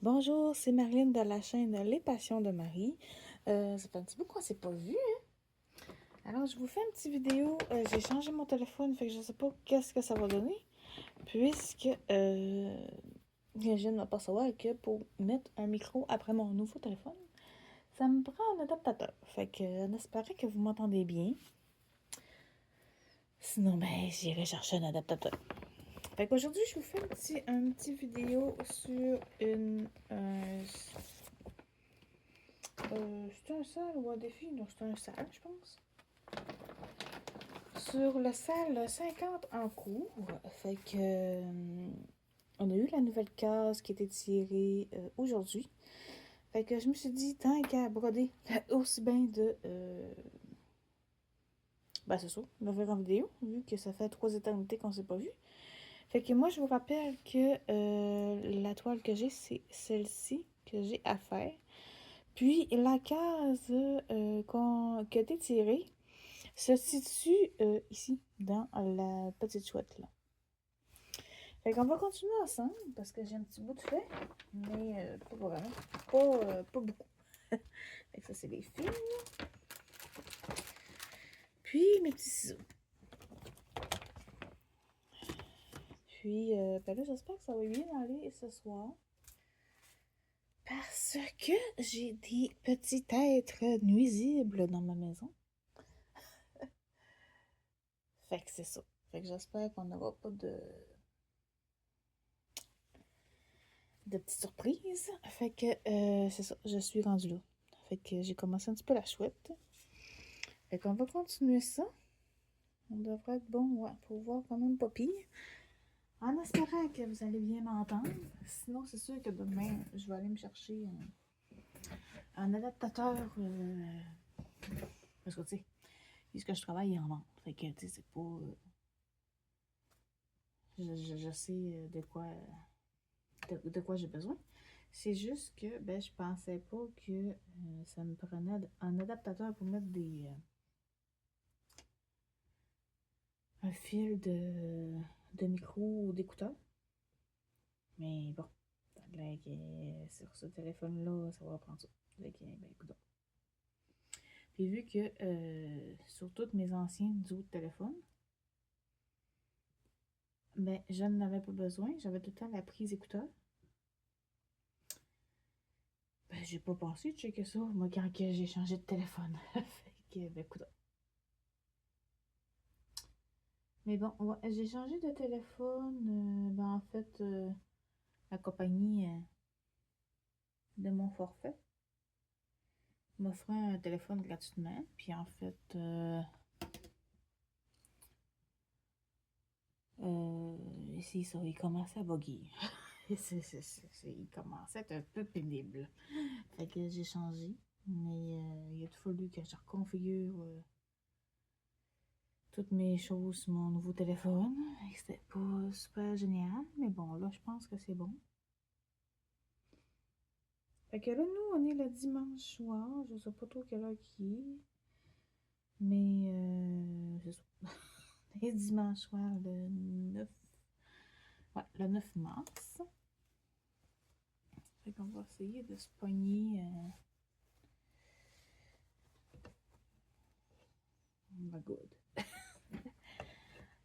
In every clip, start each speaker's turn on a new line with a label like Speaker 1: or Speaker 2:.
Speaker 1: Bonjour, c'est Marlène de la chaîne Les Passions de Marie. Ça fait un petit bout qu'on s'est pas vu, hein? Alors, je vous fais une petite vidéo. J'ai changé mon téléphone, fait que je sais pas qu'est-ce que ça va donner. Puisque je viens de m'apercevoir que pour mettre un micro après mon nouveau téléphone, ça me prend un adaptateur. Fait que, en espérant que vous m'entendez bien. Sinon, ben, j'irai chercher un adaptateur. Fait qu'aujourd'hui, je vous fais un petit vidéo sur une... c'était un salle ou un défi? Non, c'était un salle, je pense. Sur le salle 50 en cours. Fait que... on a eu la nouvelle case qui a été tirée aujourd'hui. Fait que je me suis dit, tant qu'à broder, aussi bien de... ben c'est ça, me faire en vidéo, vu que ça fait 3 éternités qu'on s'est pas vu. Fait que moi, je vous rappelle que la toile que j'ai, c'est celle-ci que j'ai à faire. Puis la case qui a été tirée se situe ici, dans la petite chouette là. Fait qu'on va continuer ensemble parce que j'ai un petit bout de fait, mais pas vraiment, pas beaucoup. Fait que ça, c'est les fils. Puis mes petits ciseaux. Puis, ben là, j'espère que ça va bien aller ce soir. Parce que j'ai des petits êtres nuisibles dans ma maison. Fait que c'est ça. Fait que j'espère qu'on n'aura pas de petites surprises. Fait que c'est ça, je suis rendue là. Fait que j'ai commencé un petit peu la chouette. Fait qu'on va continuer ça. On devrait être bon, ouais, pour voir quand même pas pire. En espérant que vous allez bien m'entendre. Sinon, c'est sûr que demain, je vais aller me chercher un adaptateur. Parce que, tu sais, puisque je travaille, il en vente. Fait que, tu sais, c'est pas... je sais de quoi j'ai besoin. C'est juste que, ben, je pensais pas que ça me prenait un adaptateur pour mettre un fil de micro ou d'écouteur. Mais bon, sur ce téléphone-là, ça va prendre ça. Ben, écoute. Puis vu que sur tous mes anciens autres téléphones, ben, je n'en avais pas besoin. J'avais tout le temps la prise écouteur. Ben, j'ai pas pensé de checker ça, moi, quand j'ai changé de téléphone. Fait que, ben, écoute. Mais bon, ouais, j'ai changé de téléphone. Ben, en fait, la compagnie de mon forfait m'offrait un téléphone gratuitement. Puis en fait, c'est ça, il commençait à bugger. Il commençait à être un peu pénible. Fait que j'ai changé. Mais il a tout fallu que je reconfigure toutes mes choses sur mon nouveau téléphone. C'était pas super génial. Mais bon, là, je pense que c'est bon. Fait que là, nous, on est le dimanche soir. Je sais pas trop quelle heure qui est. Mais, c'est ça. On est dimanche soir, le 9... Ouais, le 9 mars. Fait qu'on va essayer de se pogner... good.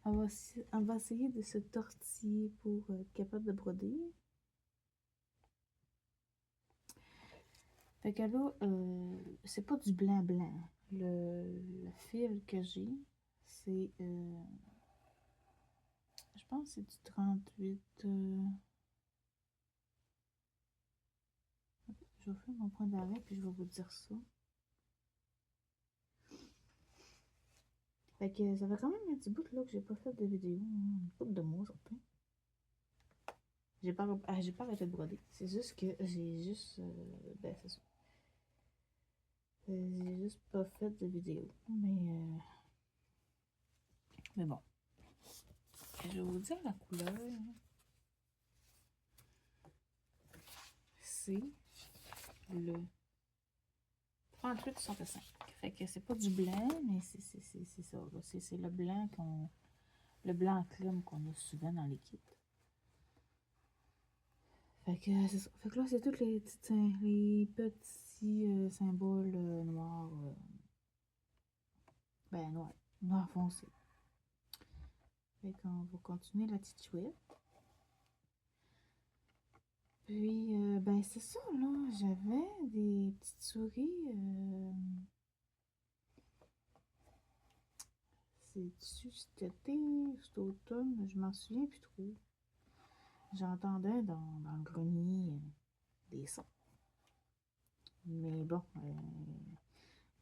Speaker 1: On va essayer de se tortiller pour être capable de broder. Fait que là, c'est pas du blanc. Le fil que j'ai, c'est... je pense que c'est du 38... je vais faire mon point d'arrêt, puis je vais vous dire ça. Fait que ça fait quand même un petit bout là que j'ai pas fait de vidéo. Une couple de mois, surtout. J'ai pas arrêté de broder. C'est juste que j'ai juste... ben, c'est ça. J'ai juste pas fait de vidéo. Mais bon. Je vais vous dire la couleur. C'est le 3865. Fait que c'est pas du blanc, mais c'est ça. C'est le blanc le blanc crème qu'on a souvent dans les kits. Fait que c'est ça. Fait que là, c'est tous les petits symboles noirs. Ben, noir foncé. Fait qu'on va continuer la petite chouette. Puis, ben, c'est ça, là. J'avais des petites souris. C'est-tu cet été ou cet automne? Je m'en souviens plus trop. J'entendais dans le grenier des sons. Mais bon,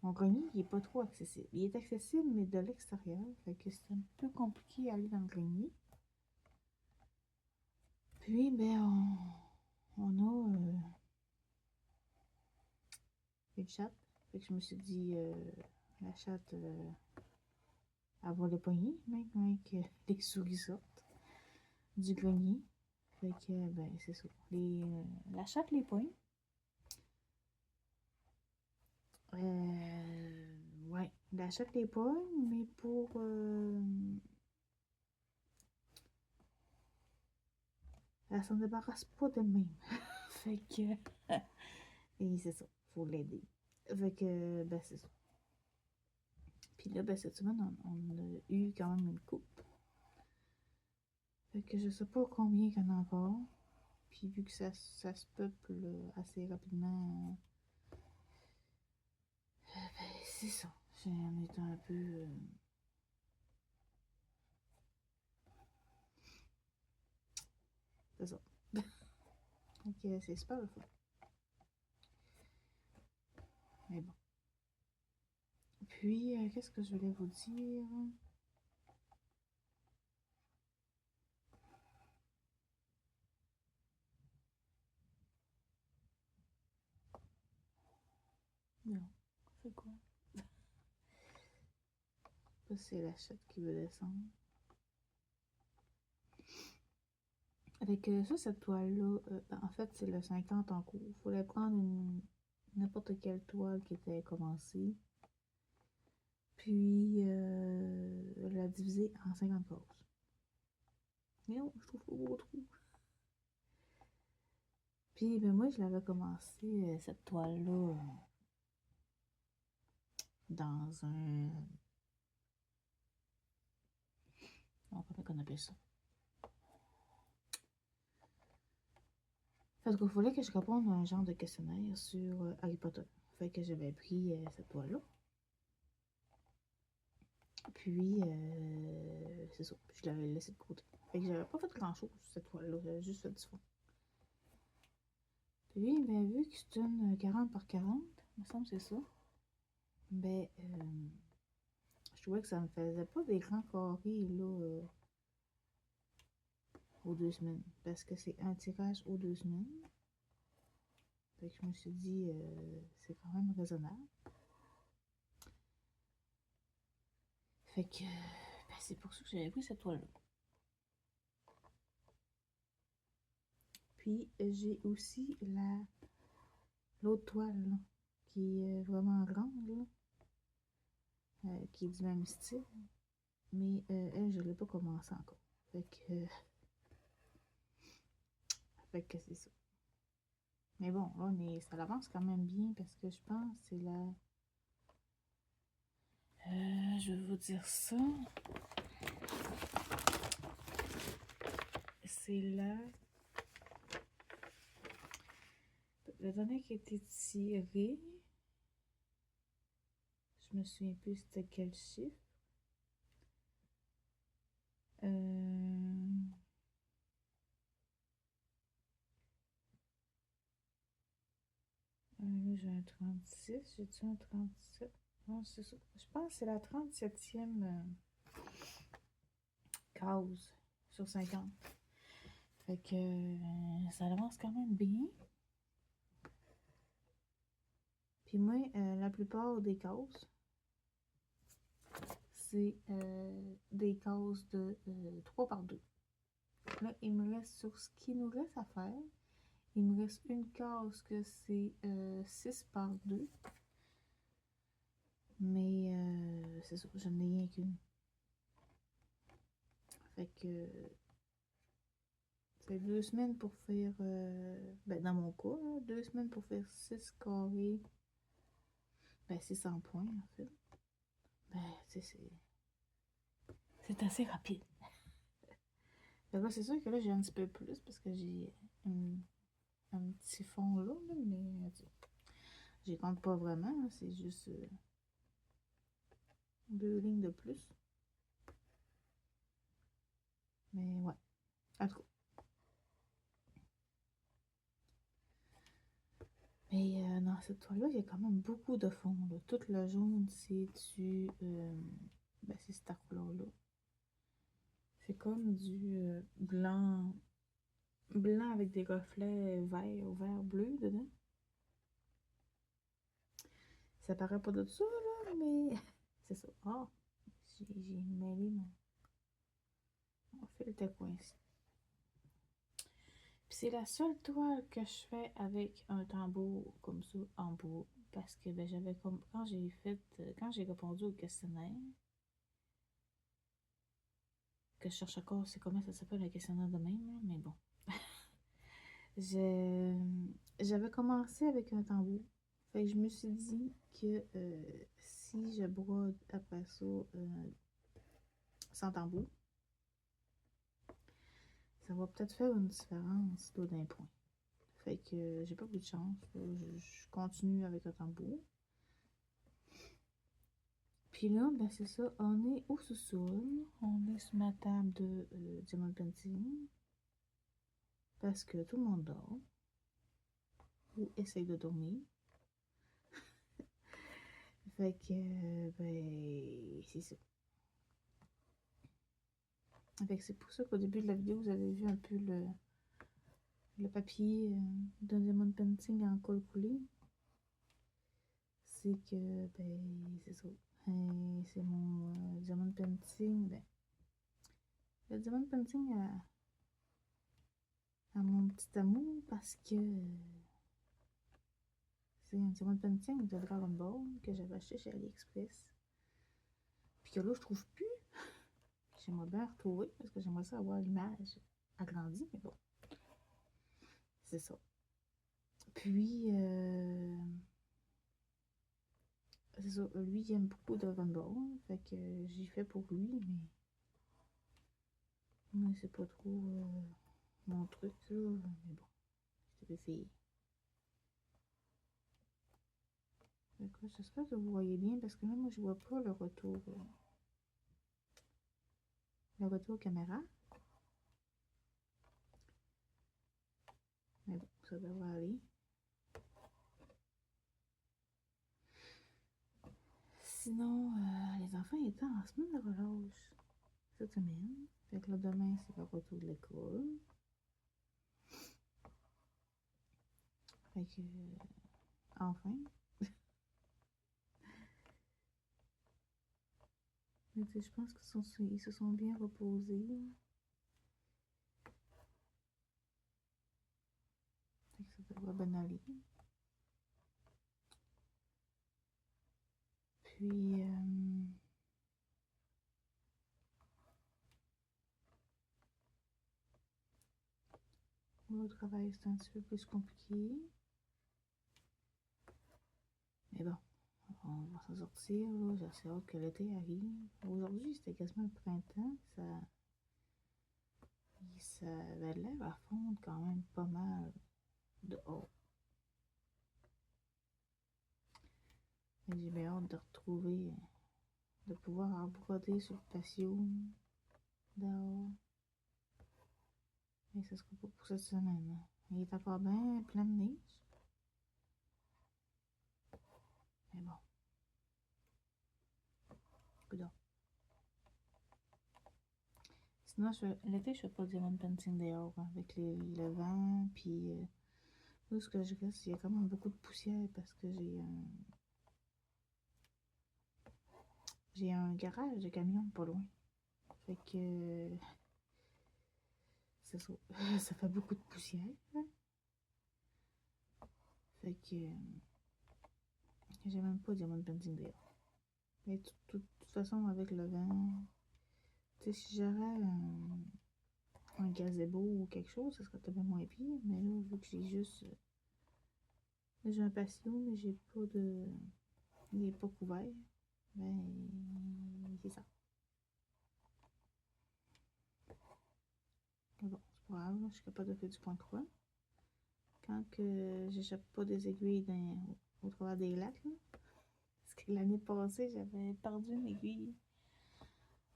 Speaker 1: mon grenier, il est pas trop accessible. Il est accessible, mais de l'extérieur. Fait que c'est un peu compliqué d'aller dans le grenier. Puis, ben, on a une chatte. Fait que je me suis dit, la chatte, elle va le poignet, même que les souris sortent du grenier. Fait que, ben, c'est ça. La chatte les poigne. Ouais, la chatte les poigne, mais pour... elle s'en débarrasse pas d'elle-même. Fait que... Et c'est ça, faut l'aider. Fait que, ben, c'est ça. Puis là, ben, cette semaine, on a eu quand même une coupe. Fait que je sais pas combien qu'il y en a encore. Puis vu que ça se peuple assez rapidement, ben, c'est ça. On est un peu... c'est ça. Donc, c'est super le fun. Mais bon. Puis, qu'est-ce que je voulais vous dire? Non, c'est quoi? Ça, c'est la chatte qui veut descendre. Avec ça, cette toile-là, ben, en fait, c'est le 50 en cours. Il fallait prendre n'importe quelle toile qui était commencée. Puis, la diviser en 50 cases. Mais non, je trouve pas beau trop. Puis, ben moi, je l'avais commencé, cette toile-là, dans un... comment on appelle ça? Parce qu'il fallait que je réponde à un genre de questionnaire sur Harry Potter. Fait que j'avais pris cette toile-là. Puis, c'est ça. Puis je l'avais laissé de côté. Fait que j'avais pas fait grand-chose sur cette toile-là. J'avais juste fait du fond. Puis, ben, vu que c'est une 40 par 40, il me semble que c'est ça, ben, je trouvais que ça me faisait pas des grands carrés, là, aux 2 semaines. Parce que c'est un tirage aux 2 semaines. Fait que je me suis dit, c'est quand même raisonnable. Fait que, ben, c'est pour ça que j'avais pris cette toile-là. Puis, j'ai aussi l'autre toile, là, qui est vraiment grande, là, qui est du même style. Mais elle, je l'ai pas commencé encore. Fait que c'est ça. Mais bon, là, ça avance quand même bien parce que je pense que c'est la... je vais vous dire ça. C'est la... La dernière qui a été tirée, je me souviens plus c'était quel chiffre. Là, j'ai un 36. J'ai-tu un 37? Non, c'est ça. Je pense que c'est la 37e case sur 50. Fait que ça avance quand même bien. Puis moi, la plupart des cases, c'est des cases de 3 par 2. Là, il me reste sur ce qui nous reste à faire. Il me reste une case que c'est 6 par 2. Mais c'est ça, je n'ai rien qu'une. Fait que fait 2 semaines pour faire, ben dans mon cas, là, 2 semaines pour faire 6 carrés. Ben 600 points en fait. Ben, tu sais, c'est assez rapide. Ben là, c'est sûr que là, j'ai un petit peu plus parce que j'ai un petit fond là, mais j'y compte pas vraiment, c'est juste 2 lignes de plus. Mais ouais, en tout cas. Mais dans cette toile-là, il y a quand même beaucoup de fond. Là. Tout le jaune, c'est du... ben, c'est cette couleur-là. C'est comme du blanc... Blanc avec des reflets vert, vert, bleu dedans. Ça paraît pas de ça, là, mais... c'est ça. Ah, j'ai mêlé mon fil était coincé. Puis c'est la seule toile que je fais avec un tambour comme ça en bois. Parce que ben, j'avais comme... Quand j'ai répondu au questionnaire, que je cherche encore, c'est comment ça s'appelle le questionnaire de même, là, mais bon. J'avais commencé avec un tambour. Fait que je me suis dit que si je brode après ça sans tambour, ça va peut-être faire une différence d'un point. Fait que j'ai pas beaucoup de chance. Je continue avec un tambour. Puis là, ben c'est ça, on est au sous-sol. On est sur ma table de diamond painting. Parce que tout le monde dort. Ou essaye de dormir. Fait que, ben, c'est ça. Fait que c'est pour ça qu'au début de la vidéo, vous avez vu un peu le papier d'un diamond painting en colle coulée. C'est que, ben, c'est ça. C'est mon diamond painting. Ben, le diamond painting à mon petit amour parce que c'est un diamond painting de Dragon Ball que j'avais acheté chez AliExpress. Puis que là, je trouve plus. J'aimerais bien retrouver parce que j'aimerais ça avoir l'image agrandie, mais bon. C'est ça. Puis, c'est ça. Lui, il aime beaucoup Dragon Ball. Fait que j'y fais pour lui, mais. Moi, c'est pas trop mon truc, là. Mais bon, je devais essayer. Fait que j'espère que vous voyez bien parce que là, moi, je vois pas le retour. Le retour caméra. Mais bon, ça devrait aller. Sinon, les enfants étaient en semaine de relâche cette semaine. Fait que là, demain, c'est le retour de l'école. Fait que, enfin. Mais tu sais, je pense qu'ils se sont bien reposés. Fait que ça devrait bien aller. Puis, au travail, c'est un petit peu plus compliqué. Mais bon, on va s'en sortir. J'ai assez hâte que l'été arrive. Aujourd'hui, c'était quasiment le printemps. Ça avait l'air à fondre quand même pas mal dehors. J'ai bien hâte de retrouver, de pouvoir en broder sur le patio dehors. Mais ça sera pas pour cette semaine. Il est encore bien plein de neige. Mais bon. Coudonc. Sinon, l'été, je fais pas de diamond painting dehors avec le vent. Puis, où ce que je reste, il y a quand même beaucoup de poussière parce que j'ai un garage de camion pas loin. Fait que c'est ça. Ça fait beaucoup de poussière. Hein? Fait que j'ai même pas de diamond painting dehors. Mais de toute façon, avec le vent, tu sais, si j'aurais un gazebo ou quelque chose, ça serait peut-être moins pire. Mais là, vu que j'ai juste... j'ai un patio, mais j'ai pas de... il n'est pas couvert. Ben, c'est ça. Mais bon, c'est pas grave, là, je suis capable de faire du point croix. Quand que j'échappe pas des aiguilles au travers des lacs, là. Parce que l'année passée, j'avais perdu une aiguille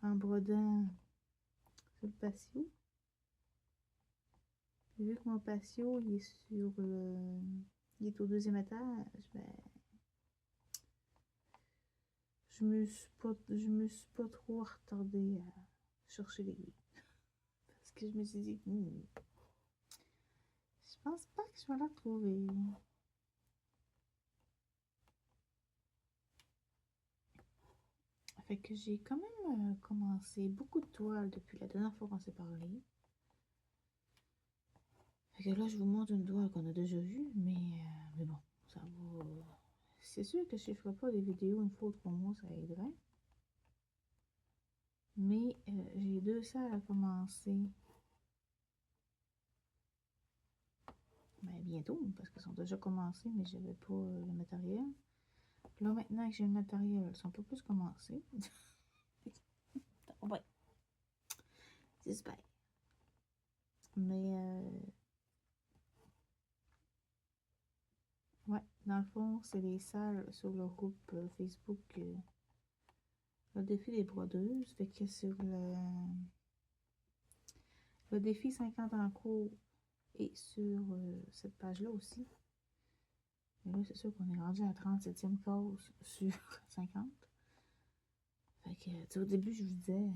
Speaker 1: en brodant sur le patio. Puis vu que mon patio, il est sur le... il est au 2e étage, ben... je me suis pas trop retardée à chercher l'aiguille. Parce que je me suis dit, je pense pas que je vais la trouver. Fait que j'ai quand même commencé beaucoup de toiles depuis la dernière fois qu'on s'est parlé. Fait que là, je vous montre une toile qu'on a déjà vue, mais bon, ça va. C'est sûr que je ne ferai pas des vidéos une fois ou 3 mois, ça aiderait. Mais j'ai 2 salles à commencer. Ben, bientôt, parce qu'elles sont déjà commencées, mais j'avais pas le matériel. Là, maintenant que j'ai le matériel, elles sont pas plus commencées. Ouais, j'espère. Mais, ouais, dans le fond, c'est les salles sur le groupe Facebook, le défi des brodeuses. Fait que sur le défi 50 en cours et sur cette page-là aussi. Mais là, c'est sûr qu'on est rendu à la 37e cause sur 50. Fait que, tu sais, au début, je vous disais,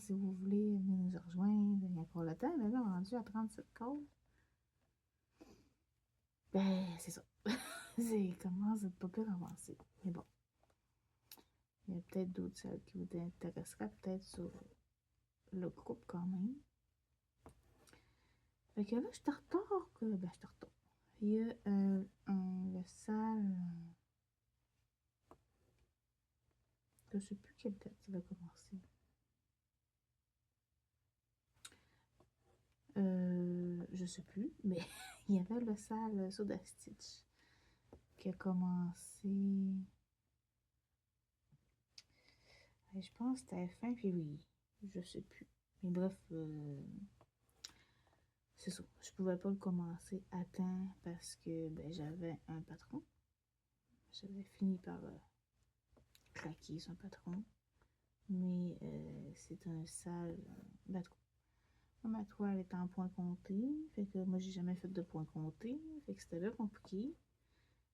Speaker 1: si vous voulez venir nous rejoindre, il y a encore le temps. Mais là, on est rendu à 37 causes. Ben, c'est ça. C'est commence à être pas pire avancé. Mais bon. Il y a peut-être d'autres salles qui vous intéresseraient, peut-être sur le groupe quand même. Fait que là, je te retard que. Ben, je te retard. Il y a la salle. Je sais plus quelle date ça va commencer. Je sais plus, mais il y avait la salle Soda Stitch qui a commencé. Je pense que c'était fin février. Je sais plus. Mais bref, c'est ça. Je pouvais pas le commencer à temps parce que ben, j'avais un patron. J'avais fini par craquer son patron. Mais c'est un sale. Ben, ma toile est en point compté. Fait que moi, j'ai jamais fait de point compté. Fait que c'était là compliqué.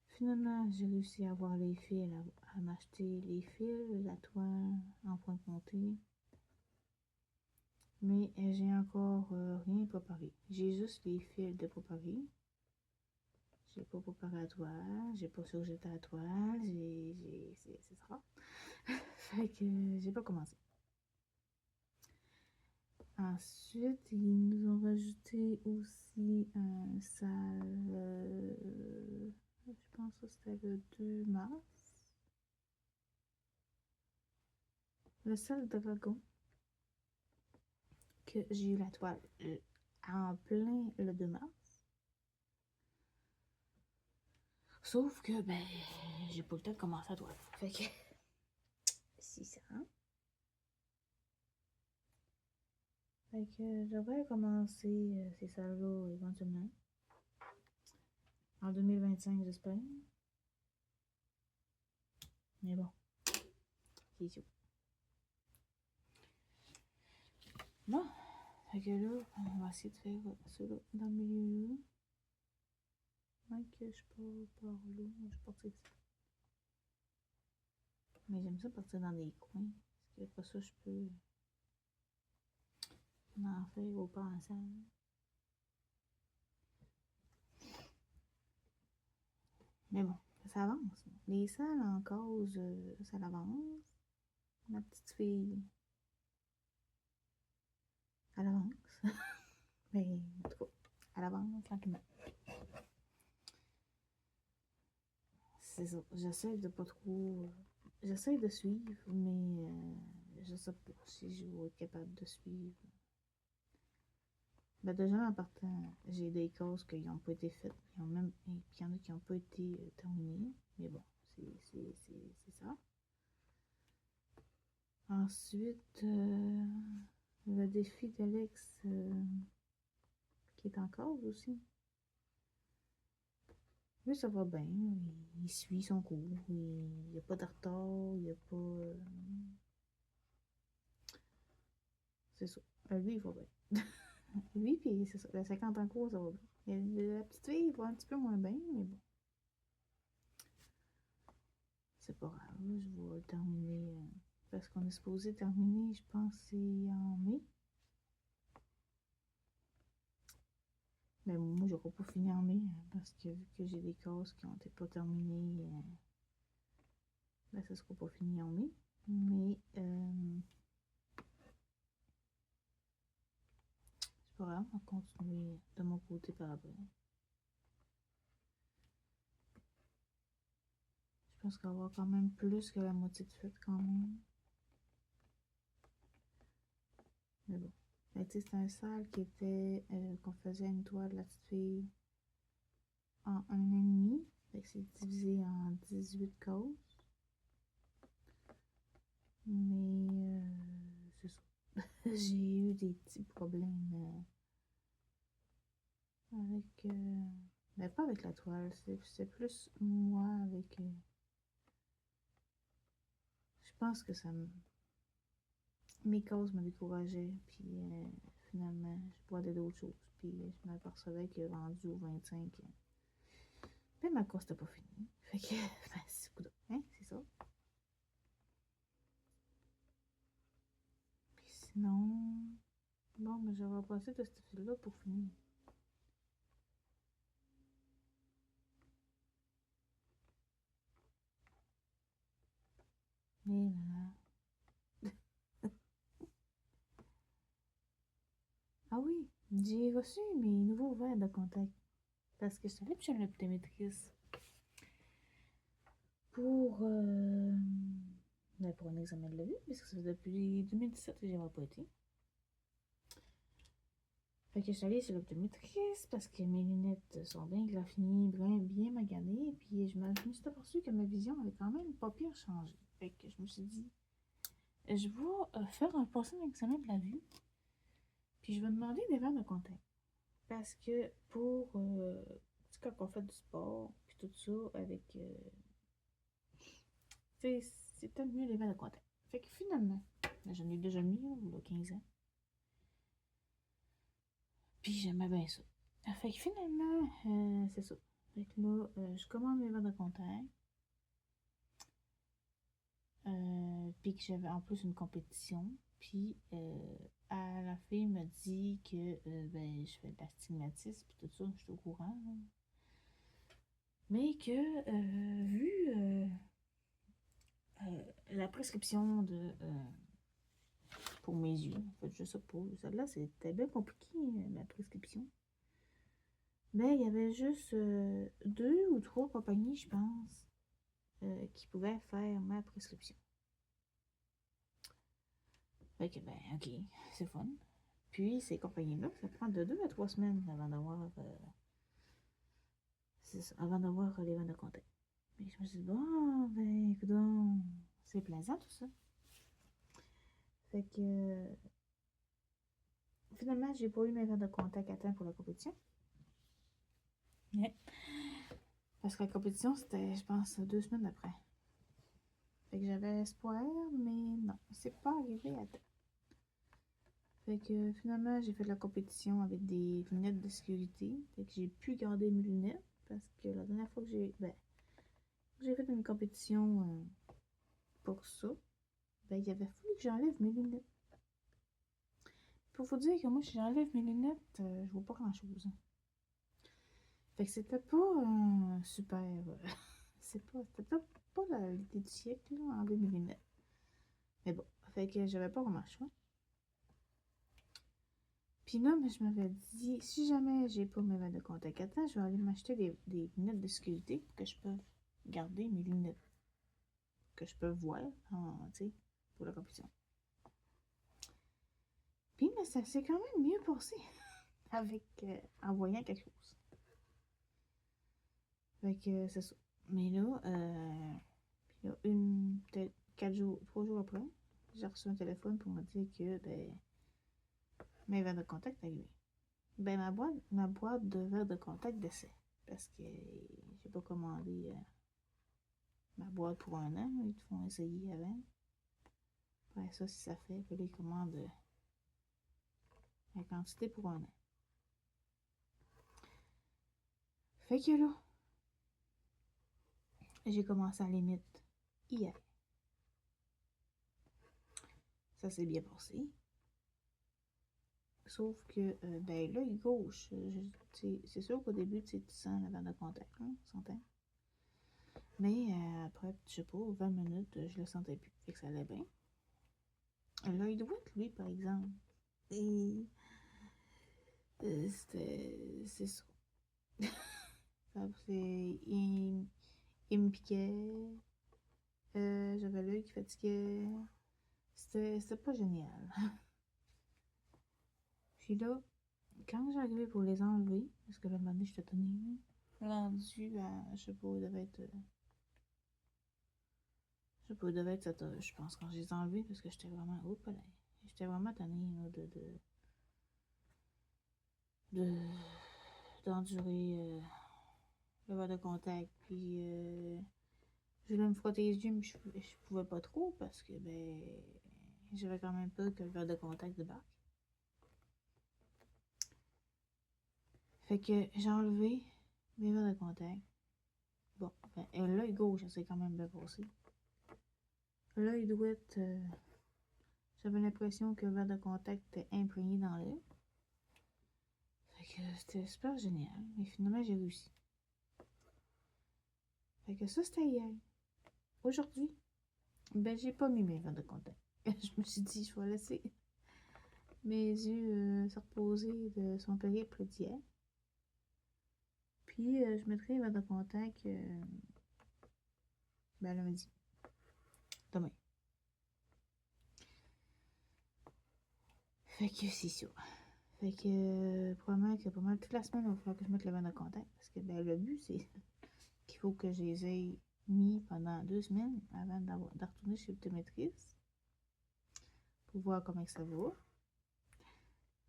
Speaker 1: Finalement, j'ai réussi à avoir les fils, à m'acheter les fils, la toile en point compté. Mais j'ai encore rien préparé. J'ai juste les fils de préparer. J'ai pas préparé la toile, j'ai pas surjeté la toile, c'est ça. Fait que j'ai pas commencé. Ensuite, ils nous ont rajouté aussi un salle, je pense que c'était le 2 mars. Le salle dragon, que j'ai eu la toile en plein le 2 mars. Sauf que, ben, j'ai pas le temps de commencer à toile. Fait que, c'est ça. Fait que je devrais commencer ces salles-là éventuellement. En 2025, j'espère. Mais bon, c'est sûr. Bon, fait que là, on va essayer de faire ça là, dans le milieu. Même que je peux par là, je partir ici. Mais j'aime ça partir dans des coins. Parce que après ça, je peux en faire au passage. Mais bon, ça avance. Les salles en cause, ça avance. Ma petite fille, elle avance. Mais en tout cas, elle avance tranquillement. C'est ça. J'essaie de pas trop. J'essaie de suivre, mais je sais pas si je vais être capable de suivre Ben déjà, en partant, j'ai des causes qui n'ont pas été faites. Et puis il y en a qui n'ont pas été terminées. Mais bon, c'est ça. Ensuite, le défi d'Alex qui est en cause aussi. Lui, ça va bien. Il suit son cours. Il n'y a pas de retard. Il n'y a pas. C'est ça. Lui, il va bien. Lui, puis c'est ça. La 50 en cours, ça va bien. La petite fille, il va un petit peu moins bien, mais bon. C'est pas grave. Je vais terminer. Parce qu'on est supposé terminer, je pense, c'est en mai. Mais moi, je n'aurai pas fini en mai, parce que vu que j'ai des causes qui n'ont été pas terminées, ben, ça ne sera pas fini en mai. Mais c'est pas grave, on va continuer de mon côté par rapport. Je pense qu'il va y avoir quand même plus que la moitié de fête quand même. Mais bon. Mais tu sais, c'était un salle qui était qu'on faisait une toile de la petite fille en 1,5. Fait que c'est divisé en 18 causes. Mais c'est ça. J'ai eu des petits problèmes avec. Mais pas avec la toile, c'est plus moi avec. Je pense que ça me. Mes causes me décourageaient, puis finalement, je bois d'autres choses, puis je m'apercevais que rendu au 25, ben ma course n'était pas finie. Fait que, ben, c'est coudonc, hein, c'est ça. Puis sinon, bon, ben, je vais passer de cette fil-là pour finir. Mais là. Ah oui, j'ai reçu mes nouveaux verres de contact. Parce que je suis allée chez une optométriste pour, ben, pour un examen de la vue, parce que ça fait depuis 2017 que j'ai pas été. Fait que je suis allée chez l'optométriste parce que mes lunettes sont bien graffinées, bien maganées, puis je me suis aperçue que ma vision avait quand même pas pire changé. Fait que je me suis dit, je vais faire passer un examen de la vue, puis je vais demander des verres de contact. Parce que pour, quand on fait du sport, puis tout ça, avec, c'est peut-être mieux les verres de contact. Fait que finalement, ben, j'en ai déjà mis, il y a 15 ans. Puis j'aimais bien ça. Fait que finalement, c'est ça. Fait que là, je commande mes verres de contact. Puis que j'avais en plus une compétition. Puis la fille me dit que ben, je fais de l'astigmatisme puis tout ça, je suis au courant. Là. Mais que vu la prescription de pour mes yeux, en fait, je sais pas, celle-là c'était bien compliqué, la prescription. Mais il y avait juste 2 ou 3 compagnies, je pense, qui pouvaient faire ma prescription. Fait que, ben, ok, c'est fun. Puis, ces compagnies-là, ça prend de 2 à 3 semaines avant d'avoir, c'est ça, avant d'avoir les ventes de contact. Mais je me suis dit, bon, ben, écoute, c'est plaisant tout ça. Fait que, finalement, j'ai pas eu mes ventes de contact à temps pour la compétition. Ouais. Parce que la compétition, c'était, je pense, 2 semaines après. Fait que j'avais espoir, mais non, c'est pas arrivé à temps. Fait que finalement, j'ai fait de la compétition avec des lunettes de sécurité. Fait que j'ai pu garder mes lunettes parce que la dernière fois que j'ai fait une compétition pour ça, ben il avait fallu que j'enlève mes lunettes. Pour vous dire que moi, si j'enlève mes lunettes, je vois pas grand-chose. Fait que c'était pas super. C'était pas l'idée du siècle, là, enlever mes lunettes. Mais bon, fait que j'avais pas vraiment le choix. Puis là, mais je m'avais dit, si jamais j'ai pas mes verres de contact à temps, je vais aller m'acheter des lunettes de sécurité pour que je peux garder mes lunettes. Que je peux voir, tu sais, pour la compétition. Puis, mais ça s'est quand même mieux passé. avec en voyant quelque chose. Fait que c'est ça. Mais là, puis là, peut-être 3 jours après, j'ai reçu un téléphone pour me dire que mes verres de contact arrivaient. Ben ma boîte de verres de contact décès. Parce que j'ai pas commandé ma boîte pour 1 an. Ils te font essayer avant. Après ça, si ça fait, puis là, ils commandent la quantité pour 1 an. Fait que là, j'ai commencé à la limite hier. Ça s'est bien passé. Sauf que, ben l'œil gauche, c'est sûr qu'au début, tu sens la bande de contact, hein, on s'entend. Mais après, je sais pas, 20 minutes, je le sentais plus. Fait que ça allait bien. L'œil droit, lui, par exemple, et c'est ça. Il me piquait. J'avais l'œil qui fatiguait. C'était pas génial. Puis là, quand j'arrivais pour les enlever, parce que là, maintenant, je te tenais rendu à, je sais pas, il devait être. Je sais pas, il devait être 7 heures, je pense, quand je les ai enlevés, parce que j'étais vraiment. Oh, là, j'étais vraiment tannée, là, d'endurer le verre de contact. Puis, je voulais me frotter les yeux, mais je pouvais pas trop, parce que, ben, j'avais quand même peur que le verre de contact débarque. Fait que j'ai enlevé mes verres de contact. Bon, ben, l'œil gauche, ça s'est quand même bien passé. L'œil droit, j'avais l'impression que le verre de contact était imprégné dans l'œil. Fait que c'était super génial. Mais finalement, j'ai réussi. Fait que ça, c'était hier. Aujourd'hui, ben, j'ai pas mis mes verres de contact. Je me suis dit, je vais laisser mes yeux se reposer de son périple d'hier. Puis, je mettrai les verres de contact ben, lundi. Demain. Fait que c'est ça. Fait que probablement que pas mal toute la semaine, il va falloir que je mette le verre de contact. Parce que ben, le but, c'est qu'il faut que je les ai mis pendant 2 semaines avant de retourner chez l'optométriste pour voir comment ça va.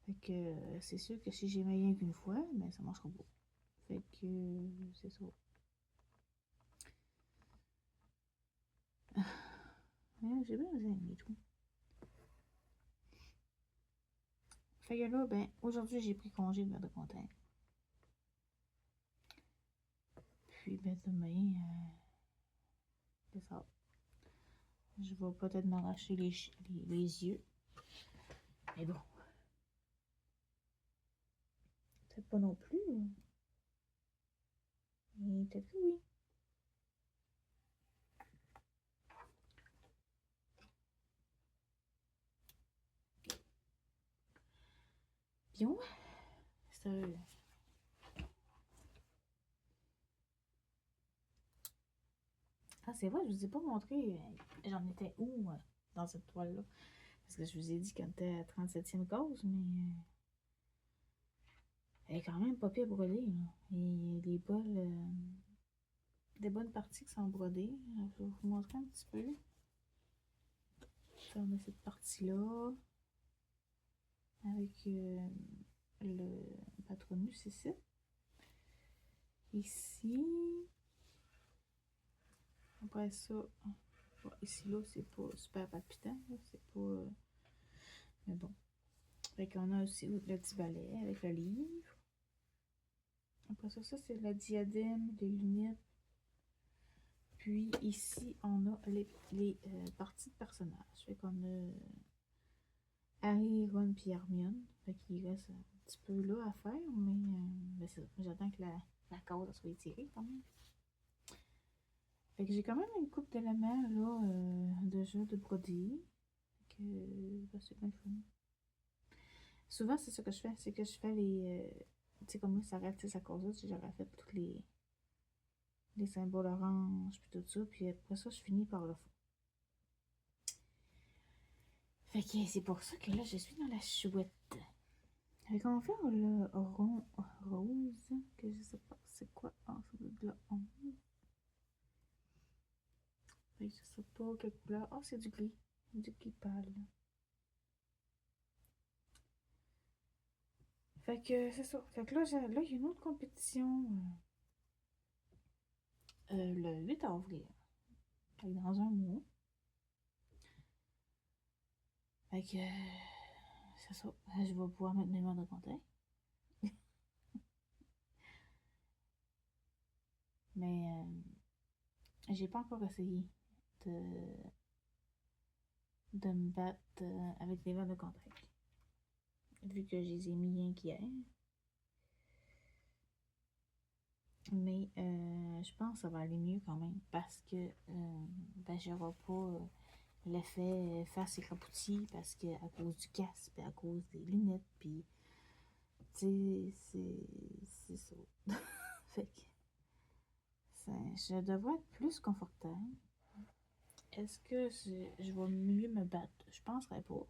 Speaker 1: Fait que c'est sûr que si j'ai mis rien qu'une fois, ben ça marchera pas. Fait que c'est ça. J'ai bien aimé tout. Fait que là, ben aujourd'hui j'ai pris congé de verre de contact. Puis ben demain, c'est ça. Je vais peut-être m'arracher les yeux. Mais bon. Peut-être pas non plus. Mais peut-être que oui. Bien. C'est Ah, c'est vrai, je vous ai pas montré. J'en étais où dans cette toile-là? Parce que je vous ai dit qu'elle était à 37e cause, mais elle est quand même pas pire brodée. Là. Et des des bonnes parties qui sont brodées. Je vais vous montrer un petit peu. On a cette partie-là avec le patronus ici. Ici. Après ça, bon, ici là, c'est pas super palpitant. C'est pas. Mais bon. Fait qu'on a aussi le petit balai avec le livre. Après ça, c'est la diadème, les lunettes. Puis ici, on a les parties de personnages. Fait qu'on a Harry, Ron puis Hermione. Fait qu'il reste un petit peu là à faire, mais ben j'attends que la corde soit étirée quand même. Fait que j'ai quand même une coupe d'éléments là de jeu de brodé. Fait que ben, c'est bien le fun. Souvent, c'est ça que je fais, c'est que je fais les. Tu sais, comme moi, ça reste sa cause là, j'aurais fait tous les symboles orange, puis tout ça, puis après ça, je finis par le fond. Fait que c'est pour ça que là, je suis dans la chouette. Fait qu'on va faire le rond rose, que je sais pas c'est quoi. Ah, ça doit être le 11. Fait que je sais pas quelle couleur. Oh, c'est du gris. Du gris pâle. Fait que c'est ça. Fait que là, il y a une autre compétition le 8 avril. Fait que dans un mois. Fait que c'est ça. Je vais pouvoir mettre mes mains de contact. Mais j'ai pas encore essayé de, de me battre avec des verres de contact. Vu que je les ai mis rien qu'hier. Mais je pense que ça va aller mieux quand même parce que ben, j'aurai pas l'effet face éclaboutille parce que à cause du casque, puis à cause des lunettes, puis tu sais, c'est ça. Fait que je devrais être plus confortable. Est-ce que je vais mieux me battre? Je penserais pas.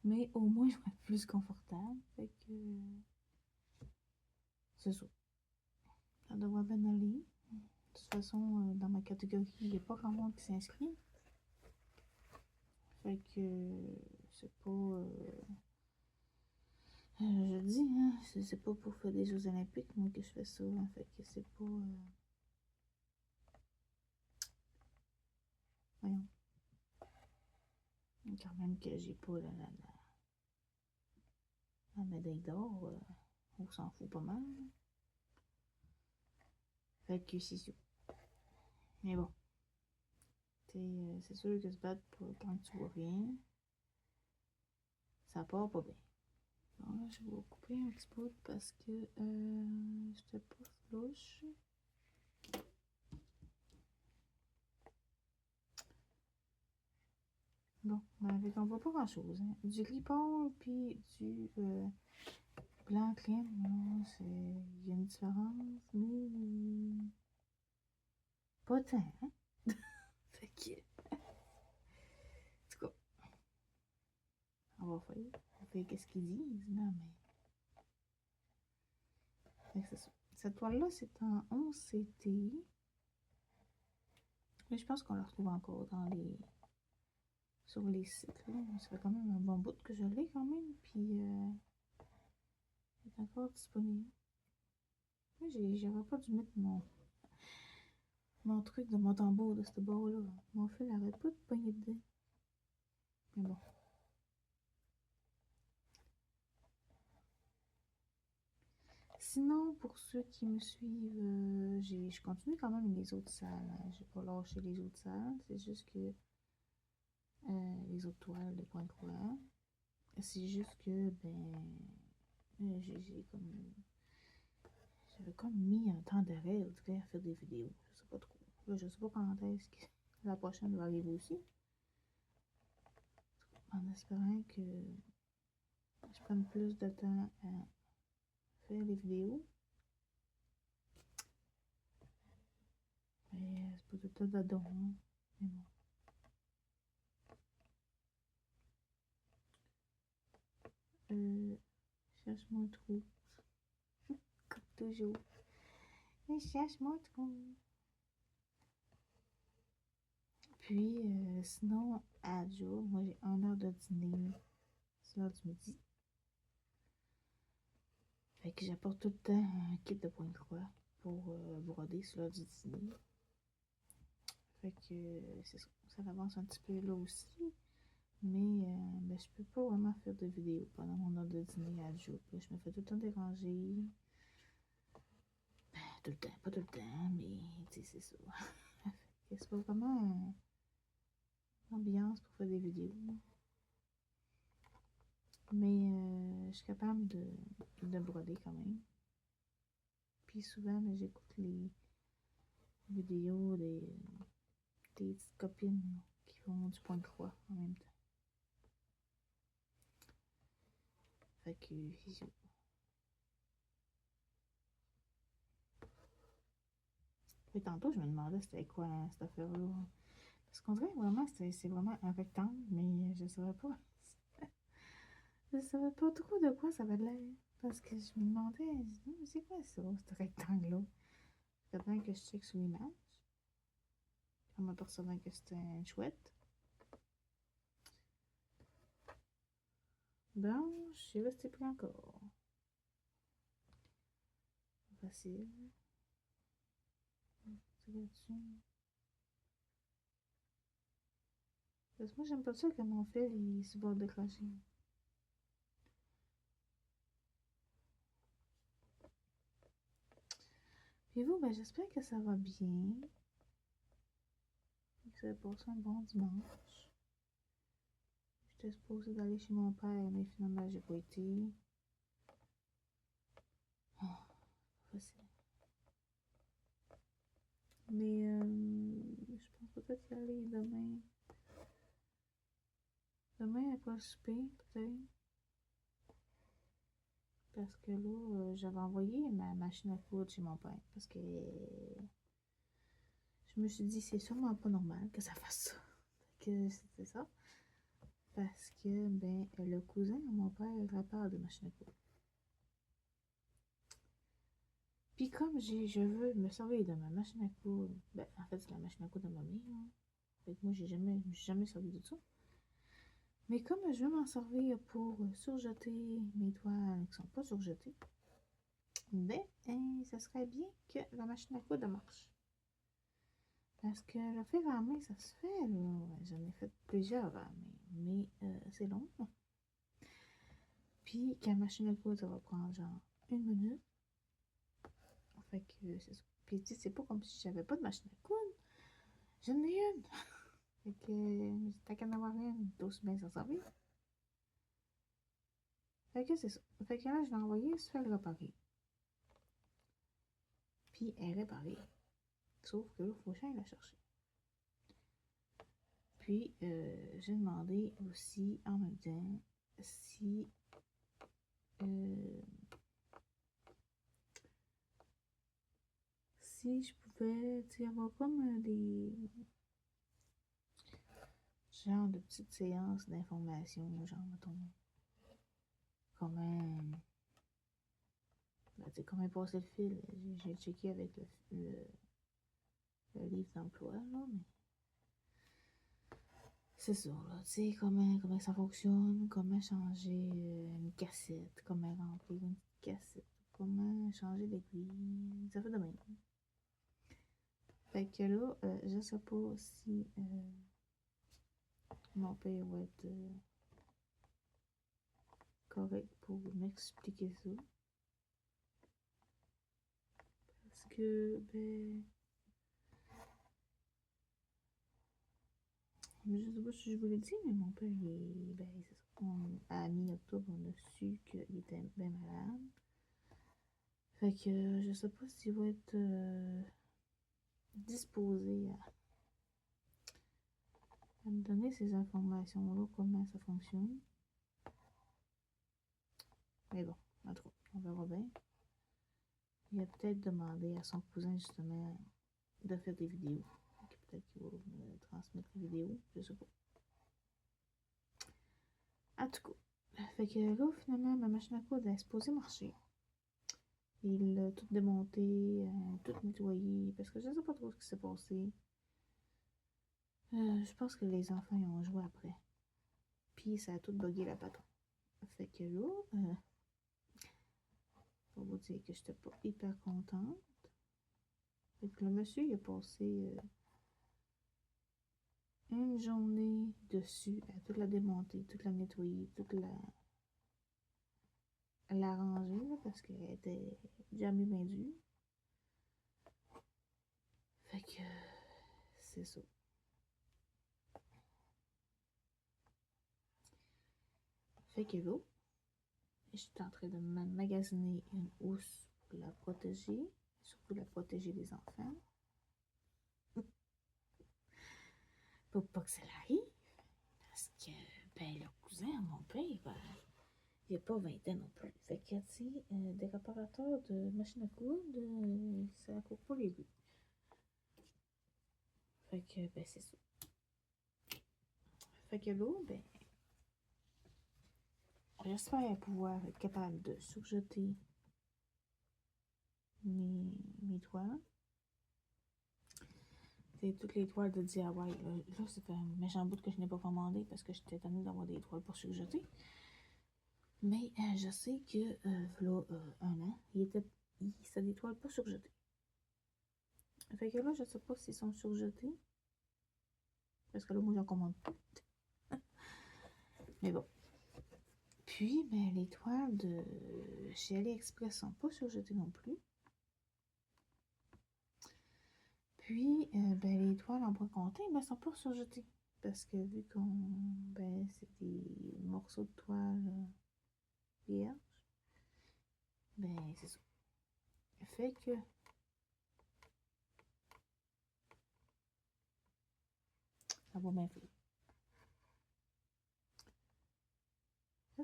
Speaker 1: Mais au moins, je vais être plus confortable. Fait que c'est ça. Ça devrait bien aller. De toute façon, dans ma catégorie, il n'y a pas grand monde qui s'inscrit. Fait que c'est pas. Je dis, hein, c'est pas pour faire des Jeux Olympiques, moi, que je fais ça. Hein, fait que c'est pas. Voyons. Quand même que j'ai pas la médaille d'or, on s'en fout pas mal. Fait que c'est sûr. Mais bon. C'est sûr que se battre quand tu vois rien, ça part pas bien. Bon, là, je vais couper un petit peu parce que j'étais pas flouche. Bon, ben, fait qu'on voit pas grand chose. Hein. Du gris pâle puis du blanc crème, il y a une différence, mais pas tant. Hein? Fait que, en tout cas, on va faire qu'est-ce qu'ils disent, non, mais. Fait que c'est ça. Cette toile-là, c'est en 11 CT. Mais je pense qu'on la retrouve encore sur les sites. Là. Ça fait quand même un bon bout que je l'ai quand même. Puis, elle est encore disponible. J'aurais pas dû mettre mon truc de mon tambour de ce bord-là. Mon fil arrête pas de pogner dedans. Mais bon. Sinon, pour ceux qui me suivent, je continue quand même les autres salles. Hein. J'ai pas lâché les autres salles. C'est juste que les autres toiles de Pointe-Croix. C'est juste que, ben, j'avais comme mis un temps d'arrêt, en tout cas, à faire des vidéos. Je sais pas trop. Là, je sais pas quand est-ce que la prochaine va arriver aussi. En espérant que je prenne plus de temps à faire les vidéos. Mais c'est pas tout le temps dedans, hein. Mais bon. Cherche mon trou. Comme toujours. Je cherche mon trou. Puis, sinon, à jour, moi j'ai 1 heure de dîner. C'est l'heure du midi. Fait que j'apporte tout le temps un kit de Pointe-Croix pour broder sur l'heure du dîner. Fait que c'est ça. Ça avance un petit peu là aussi. Mais ben, je peux pas vraiment faire de vidéo pendant mon heure de dîner à jour. Puis là, je me fais tout le temps déranger. Ben, tout le temps, pas tout le temps, mais tu sais, c'est ça. C'est pas vraiment une ambiance pour faire des vidéos. Mais je suis capable de broder quand même. Puis souvent, ben, j'écoute les vidéos des petites copines qui font du point de croix en même temps. Fait que, et tantôt, je me demandais c'était quoi cette affaire-là. Parce qu'on dirait vraiment que c'est vraiment un rectangle, mais je savais pas. Je savais pas trop de quoi ça avait l'air. Parce que je me demandais, je dis, mais c'est quoi ça, ce rectangle-là? Pendant que je check sur l'image, on m'apercevant que c'était un chouette. Blanche, et là, c'était plus encore. Facile. C'est là-dessus. Parce que moi, j'aime pas ça quand mon fil, il se va décrocher. Puis vous, ben, j'espère que ça va bien. Que vous avez passé un bon dimanche. J'étais supposée d'aller chez mon père, mais finalement, j'ai pas été. Oh, facile. Mais je pense peut-être y aller demain. Demain, après le souper, peut-être. Parce que là, j'avais envoyé ma machine à coudre chez mon père. Parce que je me suis dit, c'est sûrement pas normal que ça fasse ça. Que c'était ça. Parce que, ben, le cousin de mon père répare des machines à coudre. Puis comme je veux me servir de ma machine à coudre, ben, en fait, c'est la machine à coudre de ma mère. Hein. Fait que moi, je me suis jamais servi de ça. Mais comme je veux m'en servir pour surjeter mes toiles qui sont pas surjetées, ben, ça serait bien que la machine à coudre marche. Parce que le faire à la main, ça se fait, là. J'en ai fait plusieurs à la main, mais c'est long. Puis, quand la machine à coudre, ça va prendre genre 1 minute. Fait que c'est ça. Puis, tu sais, c'est pas comme si j'avais pas de machine à coudre. J'en ai une. Fait que, t'as qu'à en avoir une, d'aussi bien s'en servir. Fait que c'est ça. Fait que là, je l'ai envoyé se faire réparer. Puis, elle est réparée. Sauf que là, il faut que j'aille la chercher. Puis, j'ai demandé aussi en même temps si si je pouvais, tu sais, avoir comme des genre de petites séances d'information, genre, mettons, comment, ben, tu sais, comment passer le fil. J'ai checké avec le livre d'emploi, là, mais c'est ça, là, tu sais, comment ça fonctionne, comment changer une cassette, comment remplir une cassette, comment changer l'aiguille, ça fait de même. Fait que là, je sais pas si mon père va être correct pour m'expliquer ça. Parce que, ben, je sais pas si je vous l'ai dit, mais mon père, ben, c'est ça. À mi-octobre, on a su qu'il était bien malade. Fait que je sais pas s'il va être disposé à me donner ces informations-là, comment ça fonctionne. Mais bon, en tout cas, on verra bien. Il a peut-être demandé à son cousin, justement, de faire des vidéos. Peut-être qu'il va me transmettre les vidéos, je sais pas. En tout cas, fait que là, finalement, ma machine à coudre est supposée marcher. Il a tout démonté, tout nettoyé, parce que je sais pas trop ce qui s'est passé. Je pense que les enfants y ont joué après. Puis ça a tout bugué la patron. Fait que là, pour vous dire que j'étais pas hyper contente. Fait que le monsieur, il a passé une journée dessus à toute la démonter, toute la nettoyer, toute la ranger, là, parce qu'elle était jamais bien due. Fait que c'est ça. Fait que là, j'étais en train de magasiner une housse pour la protéger, surtout la protéger des enfants. Pour pas que ça l'arrive. Parce que, ben, le cousin à mon père, ben, il a pas 20 ans non plus. Fait que, tu sais, des réparateurs de machines à coudre, ça court pas les rues. Fait que, ben, c'est ça. Fait que là, ben, j'espère pouvoir être capable de surjeter mes toiles. C'est toutes les toiles de DIY. Là, ça fait un méchant bout que je n'ai pas commandé parce que j'étais tannée d'avoir des toiles pour surjeter. Mais je sais que, là, un an, c'était des toiles pas surjetées. Fait que là, je sais pas s'ils sont surjetés. Parce que là, moi, j'en commande plus. Mais bon. Puis, ben, les toiles de chez AliExpress sont pas surjetées non plus. Puis, ben, les toiles en bois compté, ben, sont pas surjetées. Parce que vu qu'on, ben, c'est des morceaux de toile vierges, ben, c'est ça. Fait que, ça va bien faire.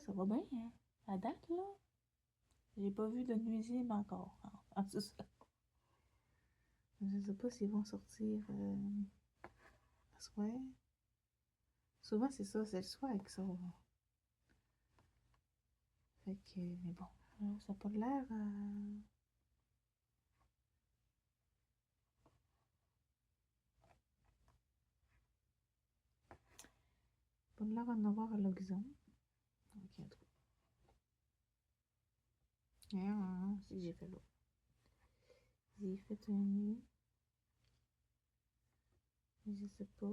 Speaker 1: Ça va bien, hein. À date, là, j'ai pas vu de nuisible encore. En tout ça. Je sais pas s'ils vont sortir le soir. Souvent, c'est ça, c'est le soir que ça va. Fait que, mais bon, ça n'a pas l'air pas de l'air d'en avoir à l'horizon. Donc, il y a trop. C'est que j'ai fait là. J'ai fait un nid. Je sais pas.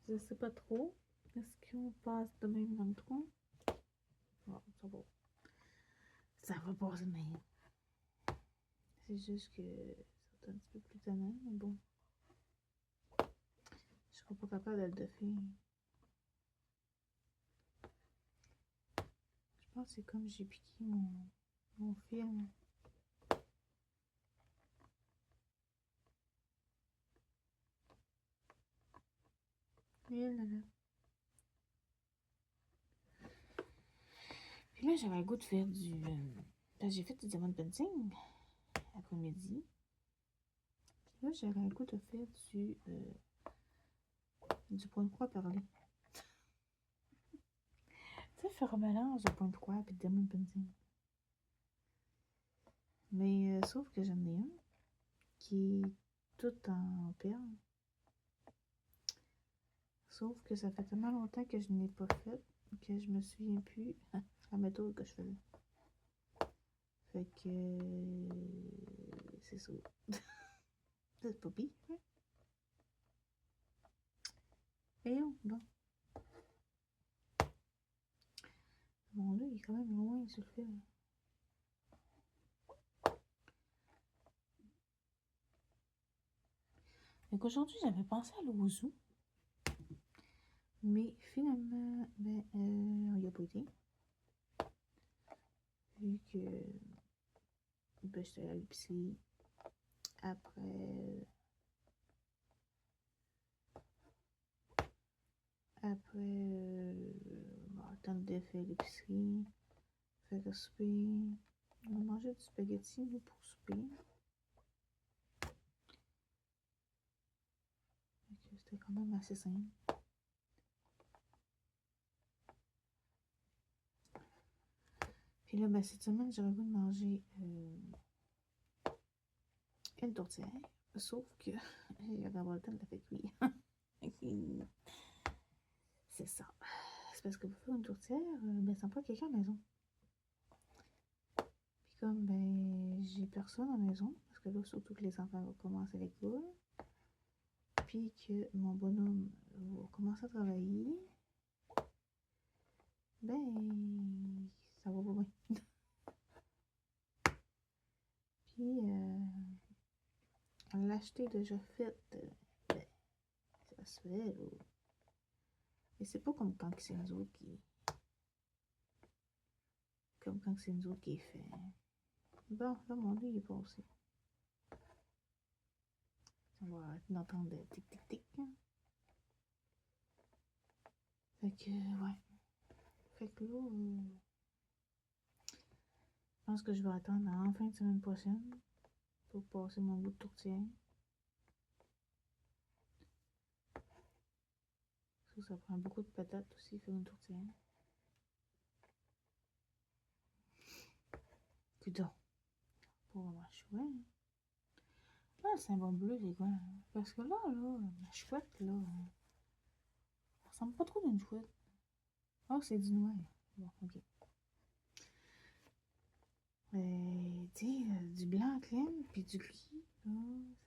Speaker 1: Je sais pas trop. Est-ce qu'on passe de même dans le trou? Bon, ça va. Ça va passer de même. C'est juste que c'est un petit peu plus tannant, mais bon. Je serais pas capable de le défaire. Je pense que c'est comme j'ai piqué mon film. Et là là. Puis là, j'avais le goût de faire du... j'ai fait du diamond painting après-midi. Puis là, j'avais le goût de faire du point de croix perlé. Tu sais, faire un mélange de point de croix et de diamond painting. Mais sauf que j'en ai un qui est tout en perles. Sauf que ça fait tellement longtemps que je n'ai pas fait que je me souviens plus la méthode que je faisais. Fait que c'est ça. C'est pas pire, hein? Et oh, bon. Bon, là, il est quand même loin sur le fil. Donc aujourd'hui, j'avais pensé à l'ouzou. Mais finalement, ben, on y a pas été. Vu que ben, j'étais à l'épicerie. Après, bon, temps de faire l'épicerie, faire le souper. On a mangé du spaghetti, nous, pour souper. C'était quand même assez simple. Puis là, ben, cette semaine, j'aurais voulu manger une tourtière. Sauf que j'avais pas le temps de la faire cuire. C'est ça. C'est parce que pour faire une tourtière, ben, ça prend quelqu'un à la maison. Puis comme, ben, j'ai personne à la maison, parce que là, surtout que les enfants vont commencer l'école, puis que mon bonhomme va commencer à travailler, ben, ça va pas bien. Puis, l'acheter déjà fait, ben, ça se fait, là. Mais c'est pas comme quand c'est nous autres qui... Comme quand c'est nous autres qui est fait. Bon, là, mon Dieu, il est passé. On va entendre tic tic tic. Fait que, ouais. Fait que là, je pense que je vais attendre en fin de semaine prochaine pour passer mon bout de tourtière. que ça prend beaucoup de patates aussi, faire une tourtière. Coudonc. Pas vraiment chouette. Ah, c'est un bon bleu, c'est quoi? Parce que là, la chouette, là, ça ressemble pas trop d'une chouette. Oh, c'est du noir. Bon, ok. Tu sais, du blanc crème, puis du gris, là,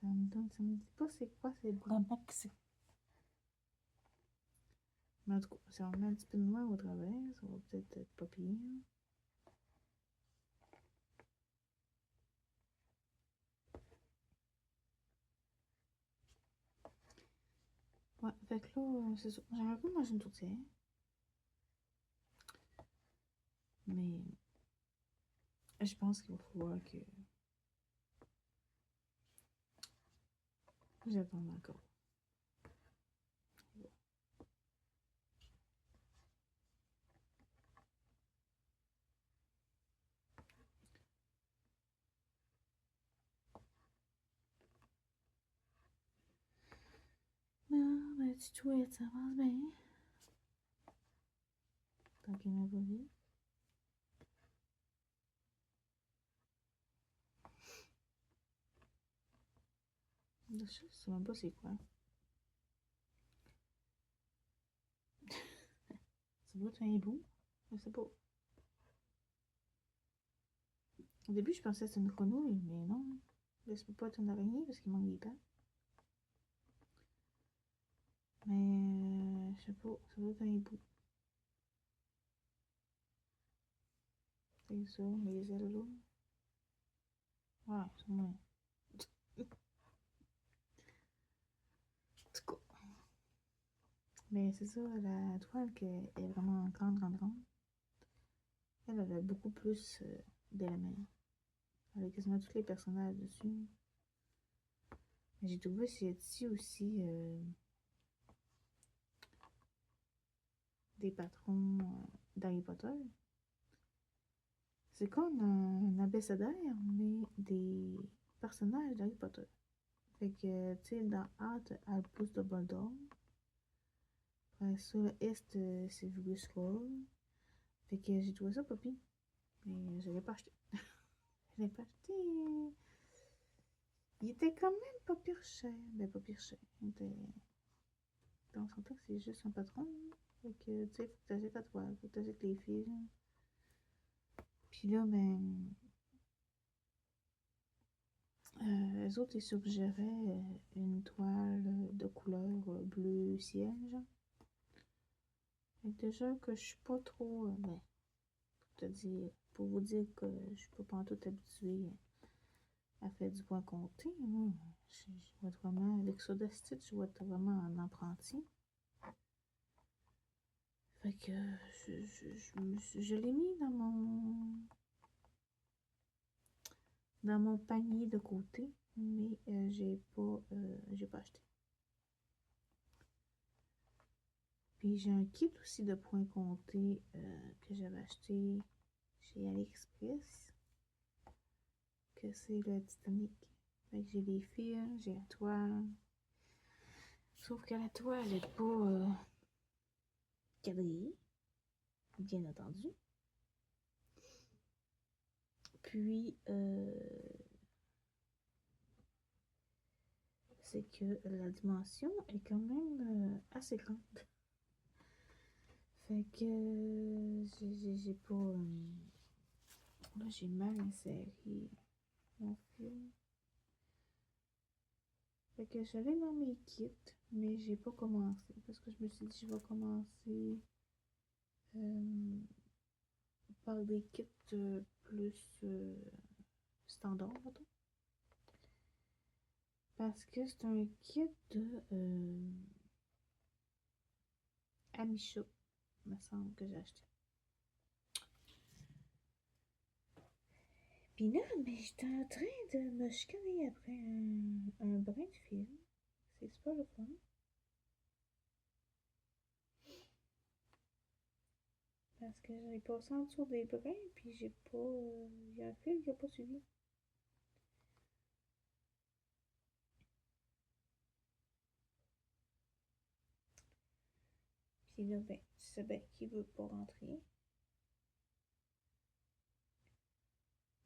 Speaker 1: ça me dit pas c'est quoi, c'est vraiment que c'est. Mais en tout cas, si on met un petit peu de noir au travers, ça va peut-être être pas pire. Ouais, fait que là, c'est ça. J'aimerais pas manger une tourtière. Mais je pense qu'il va falloir que j'attende encore. Non, ben, tu chouette, ça avance bien. Tant qu'il m'a pas vu. Je sais même pas c'est quoi. Ça doit être un hibou. Je sais pas. Au début, je pensais que c'était une grenouille, mais non. Là, ça peut pas être une araignée parce qu'il manque des pattes. Mais je sais pas, ça doit être un hibou. C'est ça, les ailes là. Ouais, c'est moi. En tout cas. Mais c'est ça, la toile qui est vraiment grande, grande, grande. Elle avait beaucoup plus d'éléments. Elle avait quasiment tous les personnages dessus. Mais j'ai trouvé ces ici aussi des patrons d'Harry Potter. C'est comme un abécédaire, mais des personnages d'Harry Potter. Fait que, tu sais, dans A, t'as Albus Dumbledore. Après ça, le S, c'est Severus Snape. Fait que j'ai trouvé ça pas pire. Mais je l'ai pas acheté. Je l'ai pas acheté. Il était quand même pas pire cher. Ben, pas pire cher. Il était... On s'entend que c'est juste un patron. Fait que, tu sais, faut que t'achètes ta toile. Faut que t'achètes les fils. Puis là, ben... les autres, ils suggéraient une toile de couleur bleu ciel, genre. Et déjà que je suis pas trop... ben, pour vous dire que je suis pas pantoute habituée à faire du point compté. Moi, je vais être vraiment... Avec Soda Stitch, je vais être vraiment en apprenti. Fait que je l'ai mis dans mon panier de côté, mais j'ai pas acheté. Puis j'ai un kit aussi de points comptés que j'avais acheté chez AliExpress, que c'est le Titanic. Fait que j'ai les fils, j'ai la toile. Sauf que la toile n'est pas quadrillée, bien entendu. Puis, c'est que la dimension est quand même assez grande. Fait que j'ai pas... là, j'ai mal inséré mon fil. Fait que je l'ai dans mes kits, mais j'ai pas commencé. Parce que je me suis dit, je vais commencer par des kits plus standards, mettons. Parce que c'est un kit de Amisha, me semble que j'ai acheté. Puis là, mais j'étais en train de me chicaner après un brin de film. C'est super le fun. Parce que j'ai passé en dessous des brins, puis j'ai pas... Il y a un fil qui a pas suivi. Puis là, ben, tu sais bien qu'il veut pas rentrer.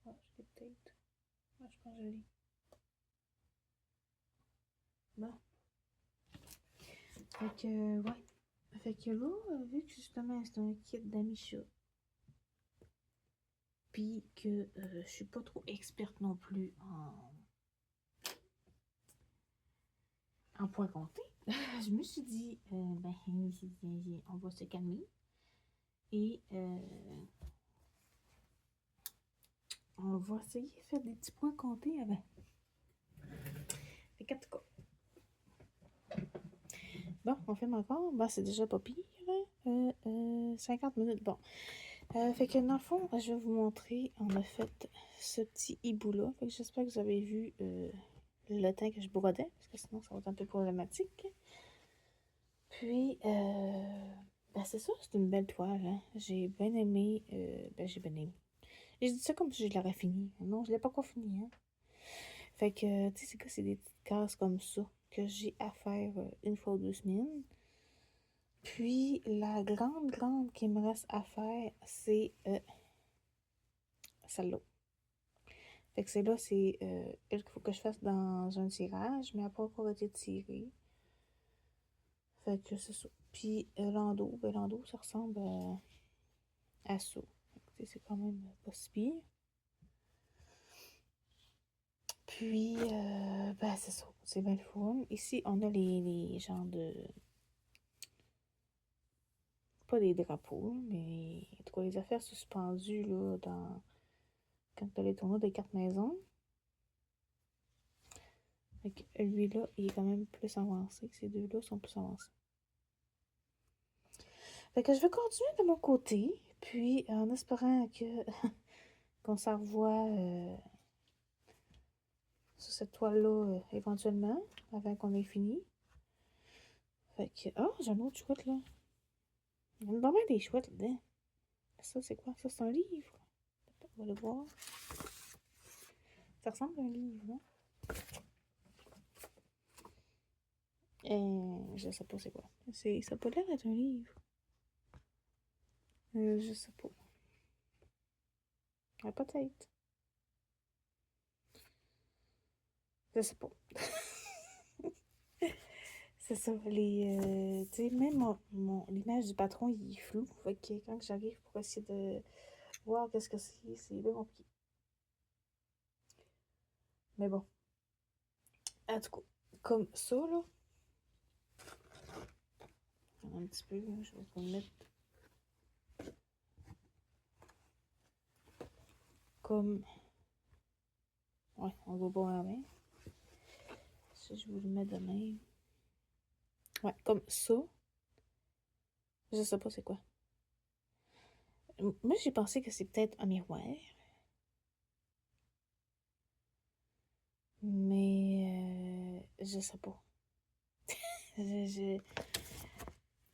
Speaker 1: Ah, je l'ai peut-être. Ah, je pense que je l'ai. Bon. Fait que, ouais. Fait que là, vu que justement c'est un kit d'amis chat, puis que je suis pas trop experte non plus en points comptés, je me suis dit, ben, on va se calmer et on va essayer de faire des petits points comptés avant. Fait qu'en tout cas, bon, on filme encore. Ben, c'est déjà pas pire. 50 minutes. Bon. Fait que dans le fond, je vais vous montrer. On a fait ce petit hibou-là. Fait que j'espère que vous avez vu le temps que je brodais. Parce que sinon, ça va être un peu problématique. Puis, ben c'est ça. C'est une belle toile. Hein. J'ai bien aimé. Ben, j'ai bien aimé. J'ai dit ça comme si je l'aurais fini. Non, je l'ai pas encore fini. Hein. Fait que, tu sais, c'est quoi? C'est des petites cases comme ça que j'ai à faire une fois ou 2 semaines. Puis, la grande qui me reste à faire, c'est celle-là. Fait que celle-là, c'est elle qu'il faut que je fasse dans un tirage, mais elle n'a pas encore été tirée. Fait que c'est ça. Puis, l'endos, ben l'endos, ça ressemble à ça. C'est quand même pas si pire. Puis, ben c'est ça. C'est bien le fun. Ici, on a les genres de... Pas des drapeaux, mais en tout cas, les affaires suspendues, là, dans... Quand tu as les tournois des cartes maison. Fait que lui-là, il est quand même plus avancé. Ces deux-là sont plus avancés. Fait que je vais continuer de mon côté. Puis, en espérant que qu'on s'en revoie sur cette toile-là éventuellement, avant qu'on ait fini. Fait que... Oh, j'ai un autre chouette, là. Il y en a vraiment des chouettes là-dedans. Ça, c'est quoi? Ça, c'est un livre. On va le voir. Ça ressemble à un livre, non? Je sais pas c'est quoi. Ça a pas l'air d'être un livre. Je sais pas. Ah, peut-être. Je sais pas. C'est ça, tu sais, même l'image du patron, il est flou. Fait que quand j'arrive pour essayer de voir qu'est-ce que c'est bien compliqué. Mais bon. En tout cas, comme ça, là. Un petit peu, là, je vais vous le mettre. Comme... Ouais, on va boire la main. Ça, je vais vous le mettre de même. Ouais, comme ça. Je sais pas c'est quoi. Moi, j'ai pensé que c'est peut-être un miroir. Mais je sais pas.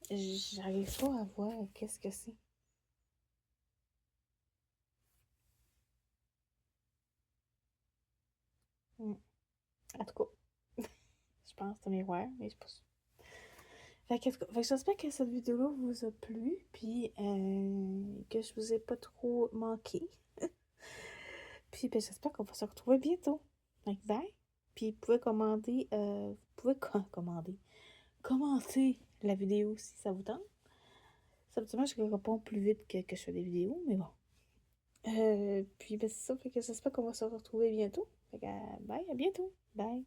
Speaker 1: J'arrive pas à voir qu'est-ce que c'est. En tout cas, je pense que c'est un miroir, mais je sais pas sûr. Fait que j'espère que cette vidéo-là vous a plu, puis que je vous ai pas trop manqué. Puis ben, j'espère qu'on va se retrouver bientôt. Donc, bye! Puis vous pouvez commander, vous pouvez commander, commenter la vidéo si ça vous tente. Simplement, je réponds plus vite que je fais des vidéos, mais bon. Puis ben, c'est ça, fait que j'espère qu'on va se retrouver bientôt. Fait que bye, à bientôt. Bye!